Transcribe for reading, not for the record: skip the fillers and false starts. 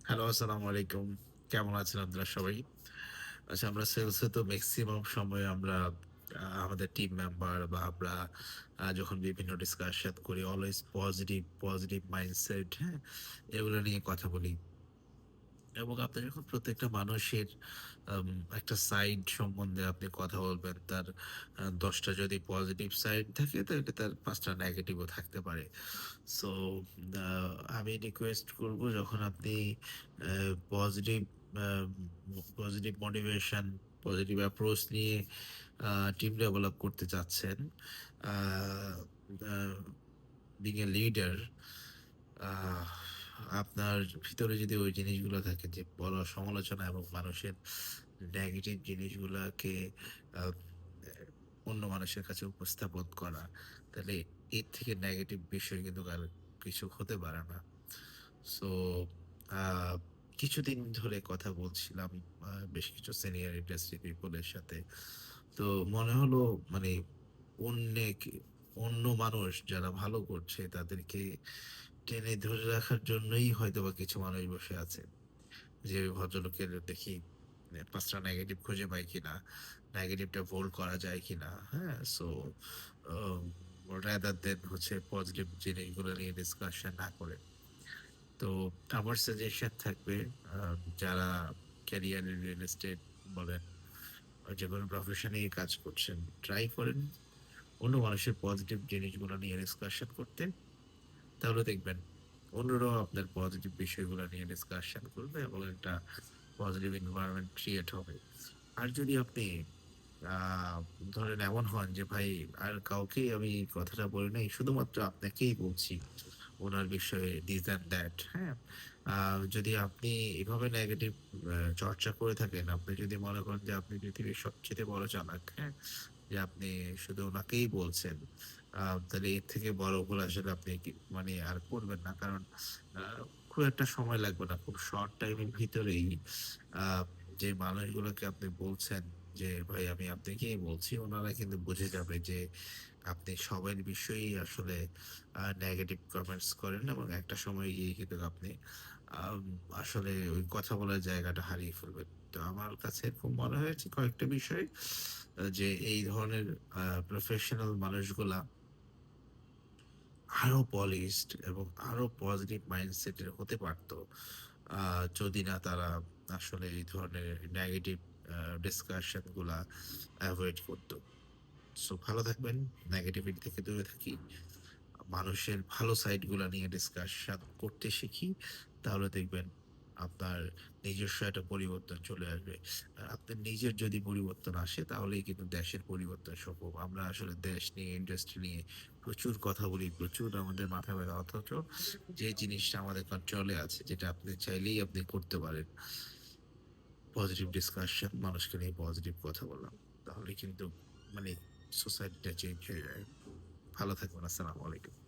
Hello, আসসালামু আলাইকুম। কেমন আছেন আপনারা সবাই? আচ্ছা, আমরা সেলসে তো মেক্সিমাম সময় আমরা আমাদের টিম মেম্বার বা আমরা যখন বিভিন্ন ডিসকাশন করি অলওয়েজ পজিটিভ মাইন্ডসেট, হ্যাঁ? এগুলো নিয়ে কথা বলি। এবং আপনি যখন প্রত্যেকটা মানুষের আম একটা সাইড সম্বন্ধে আপনি কথা বলবেন, তার ১০ টা যদি পজিটিভ সাইড থাকে তাহলে তার ৫ টা নেগেটিভও থাকতে পারে। সো আ আমি রিকোয়েস্ট করব যখন আপনি অ্যা পজিটিভ আম পজিটিভ মোটিভেশন, পজিটিভ অ্যাপ্রোচ নিয়ে আ টিম ডেভেলপ করতে চাচ্ছেন, আ আ being a leader, আহ আপনার ভিতরে যদি ওই জিনিসগুলো থাকে যে বড় সমালোচনা এবং মানুষের নেগেটিভ জিনিসগুলাকে আ অন্য মানুষের কাছে উপস্থাপন করা, তাহলে এর থেকে নেগেটিভ বিষয় কিন্তু আর কিছু হতে পারে না। সো আ কিছুদিন ধরে কথা বলছিলাম বেশ কিছু সিনিয়র ইন্ডাস্ট্রি পিপল এর সাথে। তো মনে হলো মানে অন্যেক অন্য মানুষ যারা ভালো করছে তাদেরকে টেনে ধরে রাখার জন্যই হয়তোবা কিছু মানুষ বসে আছে। যে ভদ্রলোকের দেখি ৫ টা নেগেটিভ খুঁজে পাই কিনা, নেগেটিভটা ভোল্ড করা যায় কিনা, হ্যাঁ? সো আ রাদার দেন হচ্ছে পজিটিভ জিনিসগুলো নিয়ে ডিসকাশন না করে। তো আমার সাজেশন থাকবে আ যারা ক্যারিয়ার ইন রিয়েল এস্টেট বলেন, যেকোনো প্রফেশনেই কাজ করছেন, ট্রাই করেন অন্য মানুষের পজিটিভ জিনিসগুলো নিয়ে ডিসকাশন করতে। তাহলে দেখবেন অন্যরাও আপনার পজিটিভ বিষয়গুলো নিয়ে ডিসকাশন করবে এবং একটা পজিটিভ এনভায়রনমেন্ট ক্রিয়েট হবে। আর যদি আপনি আ ধরেন এমন হন যে ভাই আর কাউকেই আমি এই কথাটা বলি নাই, শুধুমাত্র আপনাকেই বলছি উনার বিষয়ে this and that, হ্যাঁ? আ যদি আপনি এভাবে নেগেটিভ চর্চা করে থাকেন, আপনি যদি মনে করেন যে আপনি পৃথিবীর সবচাইতে বড় চালাক, হ্যাঁ? যে আপনি শুধু উনাকেই বলছেন। আ তাহলে এর থেকে বড় ভুল আসলে আপনি মানে আর করবেন না। কারণ আ খুব একটা সময় লাগবে না। খুব শর্ট টাইম এর ভিতরেই আ যে মানুষগুলোকে আপনি বলছেন যে, "ভাই আমি আপনাকেই বলছি," উনারা কিন্তু বুঝে যাবে যে আপনি সবার বিষয়েই আসলে নেগেটিভ কমেন্টস করেন এবং একটা সময় গিয়ে কিন্তু আপনি আম আসলে ওই কথা বলার জায়গাটা হারিয়ে ফেলবেন। তো আমার কাছে খুব মনে হয়েছে কয়েকটা বিষয় যে এই ধরনের প্রফেশনাল মানুষগুলা আরো পলিশড এবং আরো পজিটিভ মাইন্ডসেট এর হতে পারত। আ যদি না তারা আসলে এই ধরনের নেগেটিভ আ ডিসকাশন গুলা এভয়েড করত। সো ভালো থাকবেন। নেগেটিভিটি থেকে দূরে থাকি। মানুষের ভালো সাইড গুলা নিয়ে ডিসকাশন করতে শিখি। তাহলে দেখবেন আপনার নিজস্ব একটা পরিবর্তন চলে আসবে। আপনার নিজের যদি পরিবর্তন আসে তাহলেই কিন্তু দেশের পরিবর্তন সম্ভব। আমরা আসলে দেশ নিয়ে, ইন্ডাস্ট্রি নিয়ে প্রচুর কথা বলি, প্রচুর আমাদের মাথা ব্যথা। অথচ যে জিনিসটা আমাদের কন্ট্রোলে আছে, যেটা আপনি চাইলেই আপনি করতে পারেন। পজিটিভ ডিসকাশন, মানুষকে নিয়ে পজিটিভ কথা বলা। তাহলে কিন্তু মানে সোসাইটিটা চেঞ্জ হয়ে যায়। ভালো থাকবেন। আসসালামু আলাইকুম।